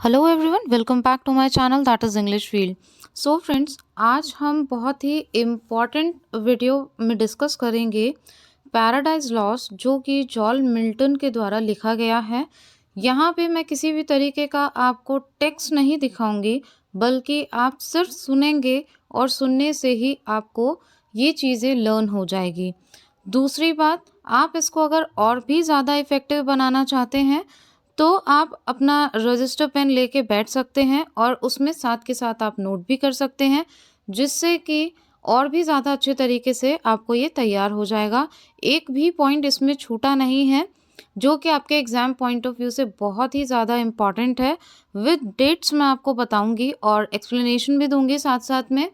Hello everyone, welcome back to my channel that is English Field. So friends, आज हम बहुत ही important video में डिस्कस करेंगे पैराडाइज लॉस्ट, जो कि जॉन मिल्टन के द्वारा लिखा गया है। यहाँ पे मैं किसी भी तरीके का आपको टेक्स्ट नहीं दिखाऊंगी, बल्कि आप सिर्फ सुनेंगे और सुनने से ही आपको ये चीज़ें लर्न हो जाएगी। दूसरी बात, आप इसको अगर और भी ज़्यादा इफ़ेक्टिव बनाना चाहते हैं तो आप अपना रजिस्टर पेन लेके बैठ सकते हैं और उसमें साथ के साथ आप नोट भी कर सकते हैं, जिससे कि और भी ज़्यादा अच्छे तरीके से आपको ये तैयार हो जाएगा। एक भी पॉइंट इसमें छूटा नहीं है, जो कि आपके एग्ज़ाम पॉइंट ऑफ व्यू से बहुत ही ज़्यादा इम्पॉर्टेंट है। विद डेट्स मैं आपको बताऊंगी और एक्सप्लेनेशन भी दूंगी साथ साथ में।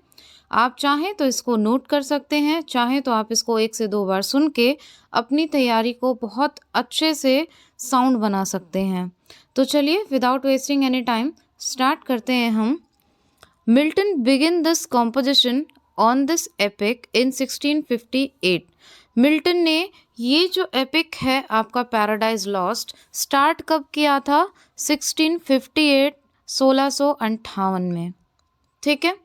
आप चाहें तो इसको नोट कर सकते हैं, चाहें तो आप इसको 1 से 2 बार सुन के अपनी तैयारी को बहुत अच्छे से साउंड बना सकते हैं। तो चलिए, without wasting any time start करते हैं हम। Milton begin this composition on this epic in 1658। Milton ने ये जो एपिक है आपका पैराडाइज लॉस्ट स्टार्ट कब किया था? 1658, 1658 में। ठीक है।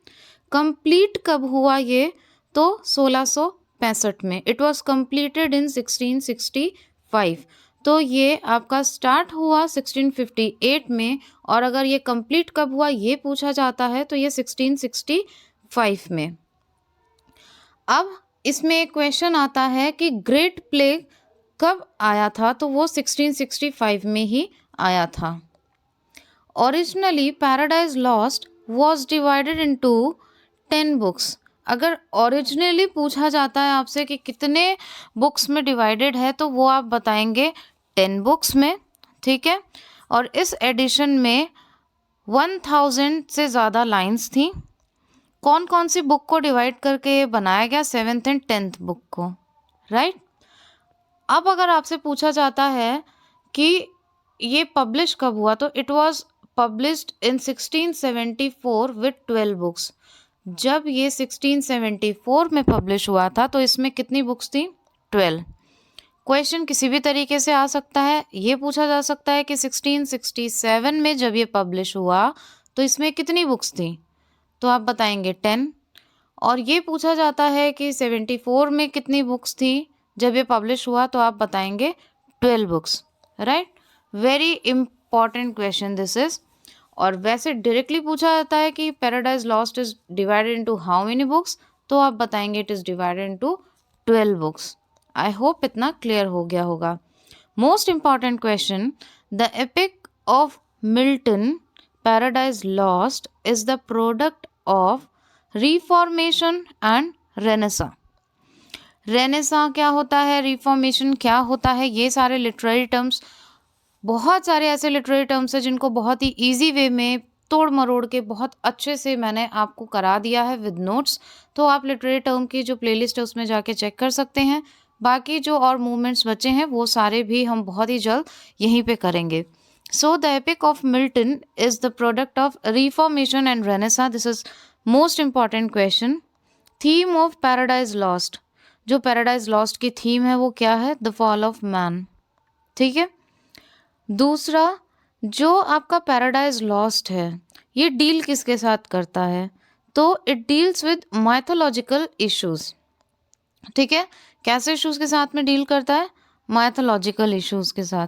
कंप्लीट कब हुआ ये? तो 1665 में। It was completed in 1665। तो ये आपका स्टार्ट हुआ 1658 में, और अगर ये कंप्लीट कब हुआ ये पूछा जाता है तो ये 1665 में। अब इसमें एक क्वेश्चन आता है कि ग्रेट प्लेग कब आया था? तो वो 1665 में ही आया था। Originally paradise lost was divided into 10 books. अगर ओरिजिनली पूछा जाता है आपसे कि कितने बुक्स में डिवाइडेड है, तो वो आप बताएंगे 10 बुक्स में। ठीक है। और इस एडिशन में 1000 से ज़्यादा लाइंस थी। कौन कौन सी बुक को डिवाइड करके ये बनाया गया? 7th एंड 10th बुक को, राइट। अब अगर आपसे पूछा जाता है कि ये पब्लिश कब हुआ, तो it was published in 1674 with 12 books. जब ये 1674 में पब्लिश हुआ था तो इसमें कितनी बुक्स थी? 12। क्वेश्चन किसी भी तरीके से आ सकता है। ये पूछा जा सकता है कि 1667 में जब ये पब्लिश हुआ तो इसमें कितनी बुक्स थी? तो आप बताएंगे 10। और ये पूछा जाता है कि 74 में कितनी बुक्स थी जब ये पब्लिश हुआ, तो आप बताएंगे 12 books, right. Very important question this is. और वैसे डायरेक्टली पूछा जाता है कि paradise Lost is divided into how many books, तो आप बताएंगे it is divided into 12 books. I hope इतना क्लियर हो गया होगा। Most important question, the epic of Milton paradise Lost is the product of reformation and Renaissance. Renaissance क्या होता है, रिफॉर्मेशन क्या होता है, ये सारे लिटरेरी टर्म्स, बहुत सारे ऐसे लिटरेरी टर्म्स हैं जिनको बहुत ही इजी वे में तोड़ मरोड़ के बहुत अच्छे से मैंने आपको करा दिया है विद नोट्स। तो आप लिटरेरी टर्म की जो प्लेलिस्ट है उसमें जाके चेक कर सकते हैं। बाकी जो और मूवमेंट्स बचे हैं वो सारे भी हम बहुत ही जल्द यहीं पे करेंगे। So the epic of Milton is the product of reformation and Renaissance. This is most important question. Theme of Paradise Lost, जो पैराडाइज लॉस्ट की थीम है वो क्या है? The fall of man. ठीक है। दूसरा, जो आपका पैराडाइज लॉस्ट है ये डील किसके साथ करता है? तो it deals with mythological issues. ठीक है। कैसे इश्यूज के साथ में डील करता है? माइथोलॉजिकल इश्यूज के साथ।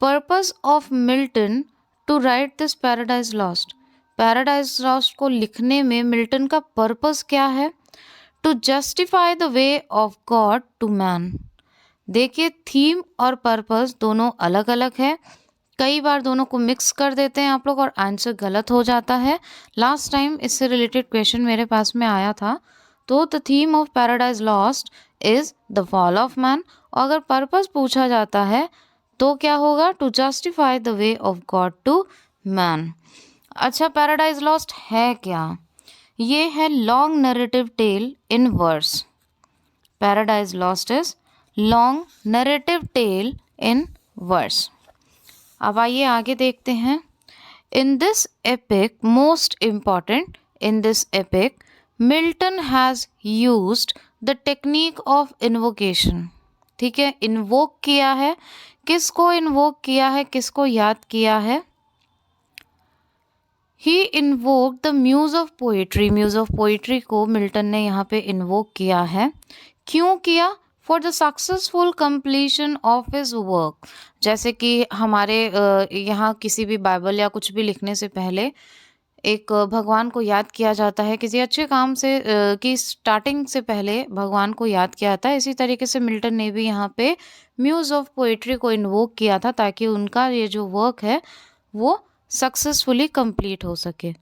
Purpose of Milton to write this Paradise Lost. Paradise Lost को लिखने में मिल्टन का पर्पस क्या है? To justify the way of God to man. देखिए, थीम और पर्पस दोनों अलग अलग है। कई बार दोनों को मिक्स कर देते हैं आप लोग और आंसर गलत हो जाता है। लास्ट टाइम इससे रिलेटेड क्वेश्चन मेरे पास में आया था। तो the theme of Paradise Lost is the fall of man. और अगर पर्पस पूछा जाता है तो क्या होगा? To justify the way of God to man. अच्छा, पैराडाइज लॉस्ट है क्या? ये है long narrative tale in verse. Paradise Lost is long narrative tale in verse. अब आइए आगे देखते हैं। In this epic, most important, in this epic Milton has used the technique of invocation. ठीक है। इन्वोक किया है, किसको इन्वोक किया है, किसको याद किया है? He invoke the muse of poetry, muse of poetry को मिल्टन ने यहाँ पे इन्वोक किया है। क्यों किया? For the successful completion of his work. जैसे कि हमारे यहाँ किसी भी बाइबल या कुछ भी लिखने से पहले एक भगवान को याद किया जाता है, किसी अच्छे काम से की स्टार्टिंग से पहले भगवान को याद किया जाता है। इसी तरीके से मिल्टन ने भी यहाँ पे म्यूज ऑफ पोइट्री को इन्वोक किया था ताकि उनका ये जो वर्क है वो सक्सेसफुली कंप्लीट हो सके।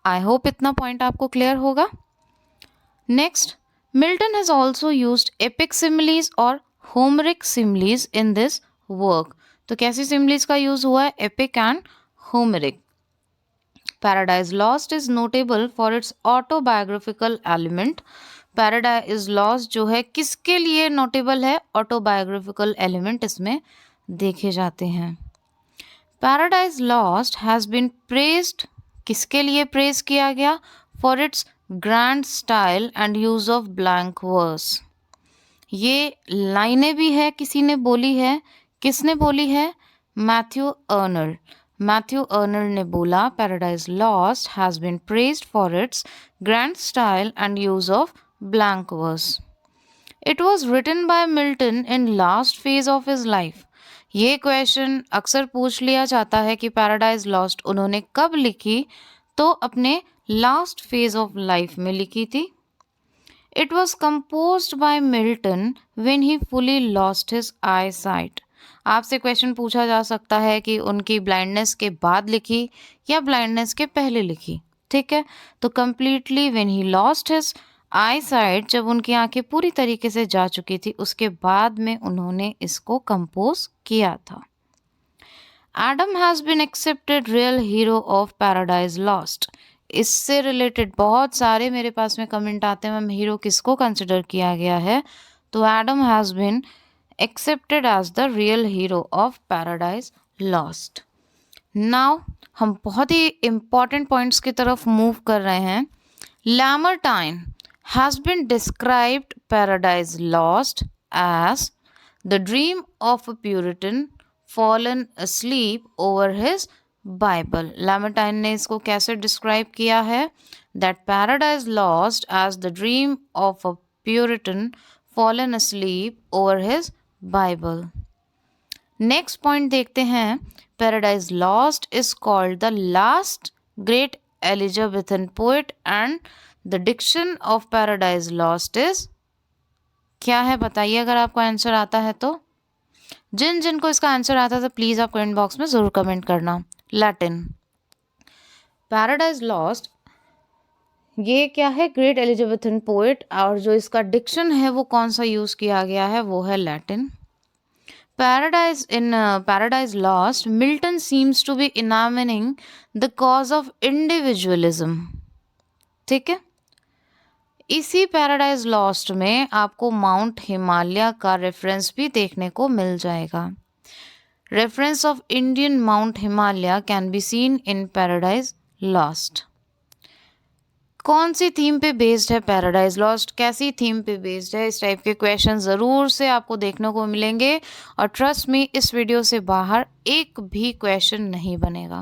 आई होप इतना पॉइंट आपको क्लियर होगा। Next, Milton has also used epic similes और Homeric similes in this work. तो कैसी सिमिलीज का यूज हुआ है? Epic and Homeric. Paradise Lost is notable for its autobiographical element. Paradise Lost जो है किसके लिए नोटेबल है? ऑटोबायोग्राफिकल एलिमेंट इसमें देखे जाते हैं। Paradise Lost has been praised, किसके लिए प्रेज किया गया? For its grand style and use of blank verse. ये लाइनें भी है, किसी ने बोली है, किसने बोली है? Matthew Arnold. मैथ्यू अर्नल्ड ने बोला Paradise Lost has been praised for its grand style and use of blank verse. It was written by Milton in last phase of his life. ये क्वेश्चन अक्सर पूछ लिया जाता है कि पैराडाइज लॉस्ट उन्होंने कब लिखी? तो अपने लास्ट फेज ऑफ लाइफ में लिखी थी। It was composed bye Milton when he fully lost his I site. आपसे क्वेश्चन पूछा जा सकता है कि उनकी ब्लाइंडनेस के बाद लिखी या ब्लाइंडनेस के पहले लिखी। ठीक है, तो completely when he lost his I site, जब उनकी आंखें पूरी तरीके से जा चुकी थी उसके बाद में उन्होंने इसको कंपोज किया था। Adam has been accepted real hero of Paradise Lost. इससे रिलेटेड बहुत सारे मेरे पास में कमेंट आते हैं, मैम हीरो किसको कंसिडर किया गया है? तो Adam has been accepted as the real hero of Paradise Lost. Now हम बहुत ही इंपॉर्टेंट पॉइंट्स की तरफ मूव कर रहे हैं। लैमरटाइन has been described Paradise Lost as the dream of a Puritan fallen asleep over his Bible. लैमरटाइन ने इसको कैसे डिस्क्राइब किया है? That Paradise Lost as the dream of a Puritan fallen asleep over his Bible. Next point देखते हैं। Paradise Lost is called the last great Elizabethan poet and The diction of Paradise Lost is क्या है? बताइए अगर आपको answer आता है तो। जिनको इसका आंसर आता है प्लीज़ आप कमेंट बॉक्स में ज़रूर कमेंट करना। लैटिन। पैराडाइज लॉस्ट ये क्या है? ग्रेट एलिजाबेथन पोएट, और जो इसका डिक्शन है वो कौन सा यूज़ किया गया है? वो है लैटिन। Paradise Lost Milton seems to be इनामिनिंग द कॉज ऑफ इंडिविजुअलिज्म। ठीक है, इसी पैराडाइज लॉस्ट में आपको माउंट हिमालय का रेफरेंस भी देखने को मिल जाएगा। Reference of Indian mount Himalaya can be seen in paradise lost. कौन सी थीम पे बेस्ड है पैराडाइज लॉस्ट? कैसी थीम पे बेस्ड है? इस टाइप के क्वेश्चन ज़रूर से आपको देखने को मिलेंगे, और ट्रस्ट मी इस वीडियो से बाहर एक भी क्वेश्चन नहीं बनेगा।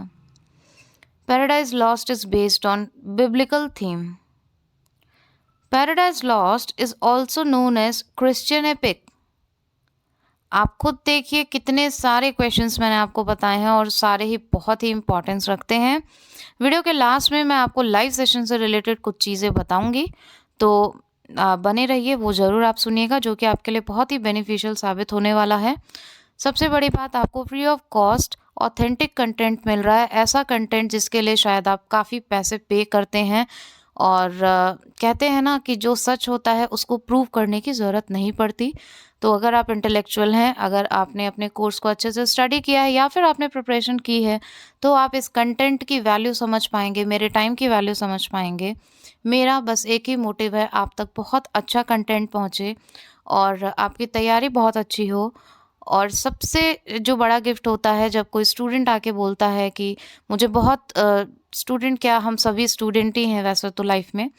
Paradise Lost is based on biblical theme. Paradise Lost is also known as Christian epic. आप खुद देखिए कितने सारे क्वेश्चंस मैंने आपको बताए हैं और सारे ही बहुत ही इंपॉर्टेंस रखते हैं। वीडियो के लास्ट में मैं आपको लाइव सेशन से रिलेटेड कुछ चीज़ें बताऊंगी, तो बने रहिए, वो ज़रूर आप सुनिएगा, जो कि आपके लिए बहुत ही बेनिफिशियल साबित होने वाला है। सबसे बड़ी बात, आपको free of cost authentic content मिल रहा है, ऐसा कंटेंट जिसके लिए शायद आप काफ़ी पैसे पे करते हैं, और कहते हैं ना कि जो सच होता है उसको प्रूव करने की ज़रूरत नहीं पड़ती। तो अगर आप इंटेलेक्चुअल हैं, अगर आपने अपने कोर्स को अच्छे से स्टडी किया है या फिर आपने प्रिपरेशन की है, तो आप इस कंटेंट की वैल्यू समझ पाएंगे, मेरे टाइम की वैल्यू समझ पाएंगे। मेरा बस एक ही मोटिव है, आप तक बहुत अच्छा कंटेंट पहुँचे और आपकी तैयारी बहुत अच्छी हो। और सबसे जो बड़ा गिफ्ट होता है जब कोई स्टूडेंट आके बोलता है कि मुझे बहुत स्टूडेंट क्या, हम सभी स्टूडेंट ही हैं वैसे तो लाइफ में,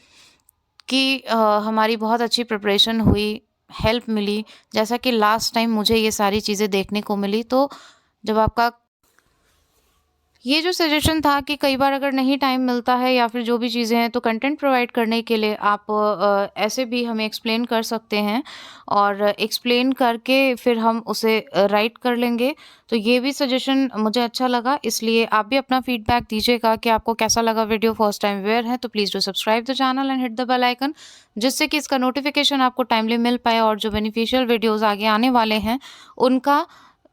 कि हमारी बहुत अच्छी प्रिपरेशन हुई, हेल्प मिली, जैसा कि लास्ट टाइम मुझे ये सारी चीज़ें देखने को मिली। तो जब आपका ये जो सजेशन था कि कई बार अगर नहीं टाइम मिलता है या फिर जो भी चीज़ें हैं, तो कंटेंट प्रोवाइड करने के लिए आप ऐसे भी हमें एक्सप्लेन कर सकते हैं और एक्सप्लेन करके फिर हम उसे राइट कर लेंगे। तो ये भी सजेशन मुझे अच्छा लगा, इसलिए आप भी अपना फीडबैक दीजिएगा कि आपको कैसा लगा वीडियो। फर्स्ट टाइम व्यूअर है तो please do subscribe the channel and hit the bell icon, जिससे कि इसका नोटिफिकेशन आपको टाइमली मिल पाए और जो बेनिफिशियल वीडियोज़ आगे आने वाले हैं उनका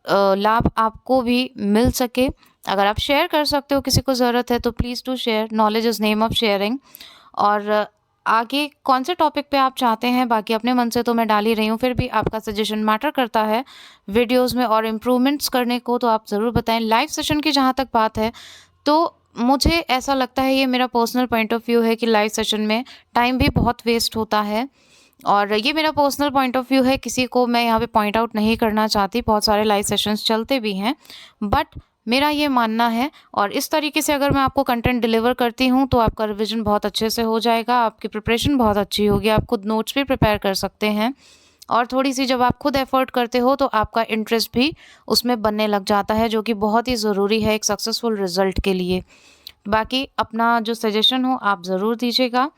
लाभ आपको भी मिल सके। अगर आप शेयर कर सकते हो, किसी को ज़रूरत है, तो please do share. Knowledge is name of sharing. और आगे कौन से टॉपिक पे आप चाहते हैं, बाकी अपने मन से तो मैं डाल ही रही हूँ, फिर भी आपका सजेशन मैटर करता है वीडियोज़ में और इम्प्रूवमेंट्स करने को, तो आप ज़रूर बताएं। लाइव सेशन की जहाँ तक बात है, तो मुझे ऐसा लगता है, ये मेरा पर्सनल पॉइंट ऑफ व्यू है कि लाइव सेशन में टाइम भी बहुत वेस्ट होता है और ये मेरा पर्सनल पॉइंट ऑफ व्यू है, किसी को मैं यहाँ पे पॉइंट आउट नहीं करना चाहती। बहुत सारे लाइव सेशंस चलते भी हैं, बट मेरा ये मानना है और इस तरीके से अगर मैं आपको कंटेंट डिलीवर करती हूँ तो आपका रिवीजन बहुत अच्छे से हो जाएगा, आपकी प्रिपरेशन बहुत अच्छी होगी, आप खुद नोट्स भी प्रिपेयर कर सकते हैं और थोड़ी सी जब आप खुद एफर्ट करते हो तो आपका इंटरेस्ट भी उसमें बनने लग जाता है, जो कि बहुत ही ज़रूरी है एक सक्सेसफुल रिजल्ट के लिए। बाकी अपना जो सजेशन हो आप ज़रूर दीजिएगा।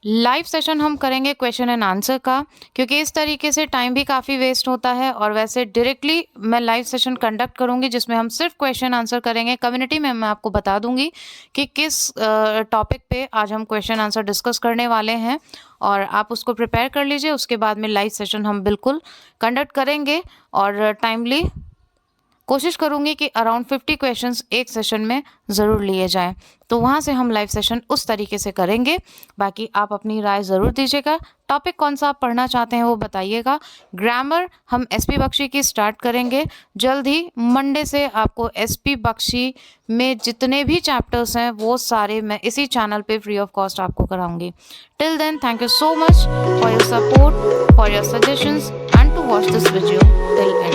लाइव सेशन हम करेंगे क्वेश्चन एंड आंसर का, क्योंकि इस तरीके से टाइम भी काफ़ी वेस्ट होता है और वैसे डायरेक्टली मैं लाइव सेशन कंडक्ट करूंगी जिसमें हम सिर्फ क्वेश्चन आंसर करेंगे। कम्युनिटी में मैं आपको बता दूंगी कि किस टॉपिक पे आज हम क्वेश्चन आंसर डिस्कस करने वाले हैं और आप उसको प्रिपेयर कर लीजिए। उसके बाद में लाइव सेशन हम बिल्कुल कंडक्ट करेंगे और टाइमली कोशिश करूंगी कि अराउंड 50 क्वेश्चंस एक सेशन में ज़रूर लिए जाएं, तो वहाँ से हम लाइव सेशन उस तरीके से करेंगे। बाकी आप अपनी राय ज़रूर दीजिएगा, टॉपिक कौन सा आप पढ़ना चाहते हैं वो बताइएगा। ग्रामर हम एसपी बख्शी की स्टार्ट करेंगे जल्द ही। मंडे से आपको एसपी बख्शी में जितने भी चैप्टर्स हैं वो सारे मैं इसी चैनल पे फ्री ऑफ कॉस्ट आपको कराऊंगी। Till then, thank you so much for your support, for your suggestions and to watch this video till